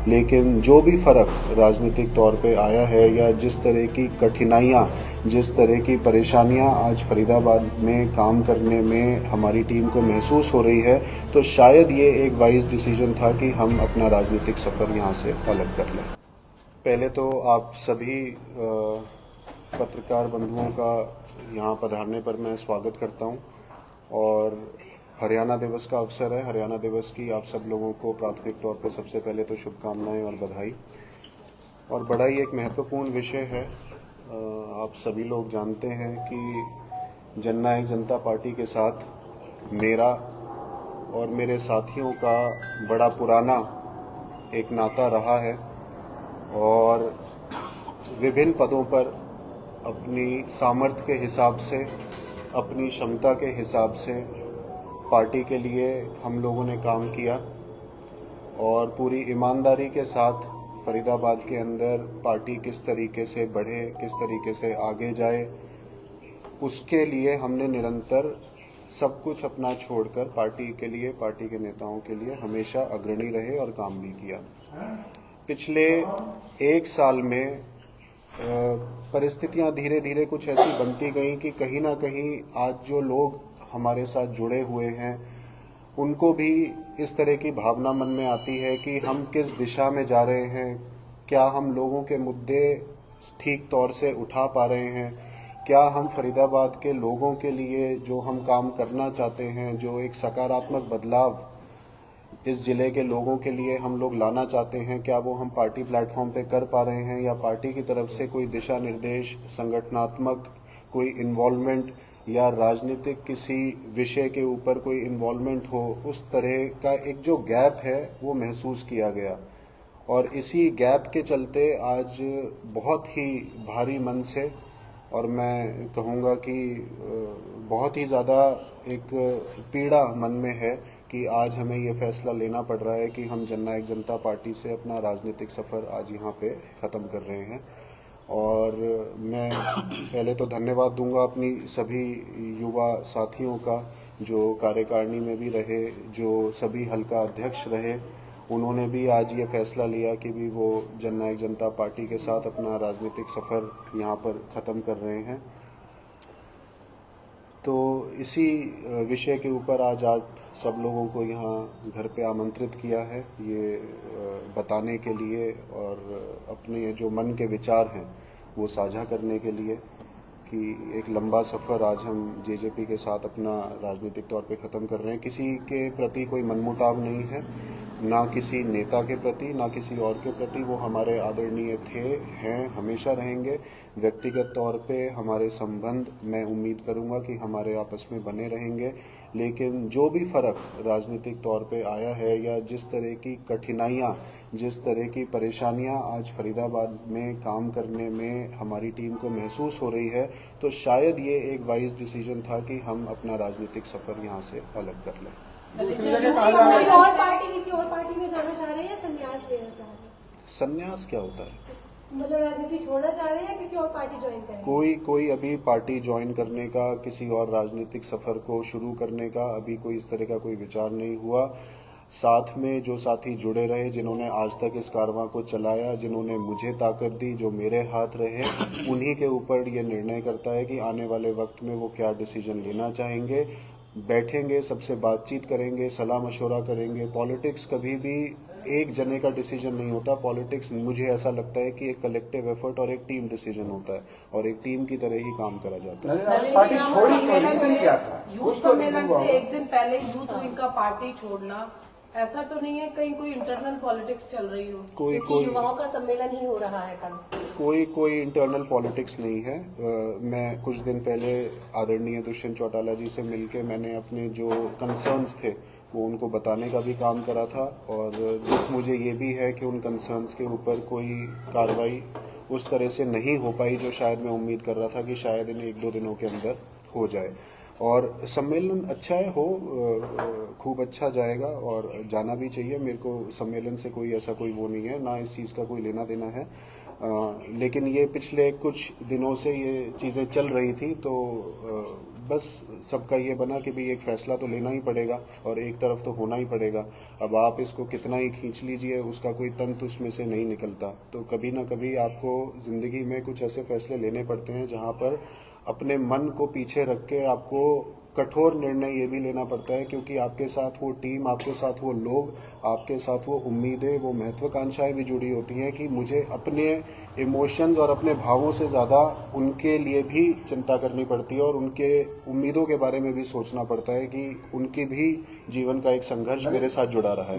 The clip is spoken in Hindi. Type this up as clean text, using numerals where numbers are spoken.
लेकिन जो भी फ़र्क राजनीतिक तौर पे आया है या जिस तरह की कठिनाइयाँ, जिस तरह की परेशानियाँ आज फरीदाबाद में काम करने में हमारी टीम को महसूस हो रही है, तो शायद ये एक वाइज डिसीजन था कि हम अपना राजनीतिक सफ़र यहाँ से अलग कर लें। पहले तो आप सभी पत्रकार बंधुओं का यहाँ पधारने पर मैं स्वागत करता हूँ और हरियाणा दिवस का अवसर है। हरियाणा दिवस की आप सब लोगों को प्राथमिक तौर पर सबसे पहले तो शुभकामनाएं और बधाई। और बड़ा ही एक महत्वपूर्ण विषय है। आप सभी लोग जानते हैं कि जननायक जनता पार्टी के साथ मेरा और मेरे साथियों का बड़ा पुराना एक नाता रहा है और विभिन्न पदों पर अपनी सामर्थ्य के हिसाब से, अपनी क्षमता के हिसाब से पार्टी के लिए हम लोगों ने काम किया और पूरी ईमानदारी के साथ फरीदाबाद के अंदर पार्टी किस तरीके से बढ़े, किस तरीके से आगे जाए, उसके लिए हमने निरंतर सब कुछ अपना छोड़कर पार्टी के लिए, पार्टी के नेताओं के लिए हमेशा अग्रणी रहे और काम भी किया। पिछले एक साल में परिस्थितियां धीरे धीरे कुछ ऐसी बनती गई कि कहीं ना कहीं आज जो लोग हमारे साथ जुड़े हुए हैं उनको भी इस तरह की भावना मन में आती है कि हम किस दिशा में जा रहे हैं, क्या हम लोगों के मुद्दे ठीक तौर से उठा पा रहे हैं, क्या हम फरीदाबाद के लोगों के लिए जो हम काम करना चाहते हैं, जो एक सकारात्मक बदलाव इस ज़िले के लोगों के लिए हम लोग लाना चाहते हैं, क्या वो हम पार्टी प्लेटफॉर्म पे कर पा रहे हैं या पार्टी की तरफ से कोई दिशा निर्देश, संगठनात्मक कोई इन्वॉल्वमेंट या राजनीतिक किसी विषय के ऊपर कोई इन्वॉल्वमेंट हो, उस तरह का एक जो गैप है वो महसूस किया गया। और इसी गैप के चलते आज बहुत ही भारी मन से, और मैं कहूँगा कि बहुत ही ज़्यादा एक पीड़ा मन में है कि आज हमें ये फैसला लेना पड़ रहा है कि हम जननायक जनता पार्टी से अपना राजनीतिक सफ़र आज यहाँ पे ख़त्म कर रहे हैं। और मैं पहले तो धन्यवाद दूंगा अपनी सभी युवा साथियों का जो कार्यकारिणी में भी रहे, जो सभी हल्का अध्यक्ष रहे, उन्होंने भी आज ये फैसला लिया कि भी वो जननायक जनता पार्टी के साथ अपना राजनीतिक सफ़र यहाँ पर ख़त्म कर रहे हैं। तो इसी विषय के ऊपर आज आप सब लोगों को यहाँ घर पे आमंत्रित किया है, ये बताने के लिए और अपने जो मन के विचार हैं वो साझा करने के लिए कि एक लंबा सफ़र आज हम जेजेपी के साथ अपना राजनीतिक तौर पे ख़त्म कर रहे हैं। किसी के प्रति कोई मनमुटाव नहीं है, ना किसी नेता के प्रति, ना किसी और के प्रति। वो हमारे आदरणीय थे, हैं, हमेशा रहेंगे। व्यक्तिगत तौर पे हमारे संबंध मैं उम्मीद करूंगा कि हमारे आपस में बने रहेंगे, लेकिन जो भी फ़र्क राजनीतिक तौर पे आया है या जिस तरह की कठिनाइयाँ, जिस तरह की परेशानियाँ आज फरीदाबाद में काम करने में हमारी टीम को महसूस हो रही है, तो शायद ये एक वाइज डिसीजन था कि हम अपना राजनीतिक सफ़र यहाँ से अलग कर लें। किसी और पार्टी में जाना चाह रहे हैं या संन्यास लेना चाह रहे हैं? संन्यास क्या होता है? मतलब राजनीति छोड़ना चाह रहे हैं या किसी और पार्टी ज्वाइन करेंगे? कोई अभी पार्टी ज्वाइन करने का, किसी और राजनीतिक सफर को शुरू करने का अभी कोई इस तरह का कोई विचार नहीं हुआ। साथ में जो साथी जुड़े रहे, जिन्होंने आज तक इस कारवां को चलाया, जिन्होंने मुझे ताकत दी, जो मेरे हाथ रहे, उन्हीं के ऊपर ये निर्णय करता है कि आने वाले वक्त में वो क्या डिसीजन लेना चाहेंगे। बैठेंगे, सबसे बातचीत करेंगे, सलाह मशवरा करेंगे। पॉलिटिक्स कभी भी एक जने का डिसीजन नहीं होता। पॉलिटिक्स मुझे ऐसा लगता है कि एक कलेक्टिव एफर्ट और एक टीम डिसीजन होता है और एक टीम की तरह ही काम करा जाता है। पार्टी छोड़ी तो रीजन क्या था? यूथ सम्मेलन से एक दिन पहले यूथ विंग का पार्टी छोड़ना, ऐसा तो नहीं है कहीं कोई इंटरनल पॉलिटिक्स चल रही हो? क्योंकि युवाओं का सम्मेलन ही हो रहा है कल। कोई इंटरनल पॉलिटिक्स नहीं है। मैं कुछ दिन पहले आदरणीय दुष्यंत चौटाला जी से मिलके मैंने अपने जो कंसर्न्स थे वो उनको बताने का भी काम करा था और दुख मुझे ये भी है कि उन कंसर्न्स के ऊपर कोई कार्रवाई उस तरह से नहीं हो पाई जो शायद मैं उम्मीद कर रहा था कि शायद इन 1-2 दिनों के अंदर हो जाए। और सम्मेलन अच्छा है, खूब अच्छा जाएगा और जाना भी चाहिए। मेरे को सम्मेलन से कोई ऐसा कोई वो नहीं है, ना इस चीज़ का कोई लेना देना है। लेकिन ये पिछले कुछ दिनों से ये चीज़ें चल रही थी तो बस सबका ये बना कि भाई एक फैसला तो लेना ही पड़ेगा और एक तरफ तो होना ही पड़ेगा। अब आप इसको कितना ही खींच लीजिए, उसका कोई तंतु उसमें से नहीं निकलता। तो कभी ना कभी आपको जिंदगी में कुछ ऐसे फैसले लेने पड़ते हैं जहाँ पर अपने मन को पीछे रख के आपको कठोर निर्णय ये भी लेना पड़ता है, क्योंकि आपके साथ वो टीम, आपके साथ वो लोग, आपके साथ वो उम्मीदें, वो महत्वाकांक्षाएं भी जुड़ी होती हैं कि मुझे अपने इमोशंस और अपने भावों से ज़्यादा उनके लिए भी चिंता करनी पड़ती है और उनके उम्मीदों के बारे में भी सोचना पड़ता है कि उनकी भी जीवन का एक संघर्ष मेरे साथ जुड़ा रहा है।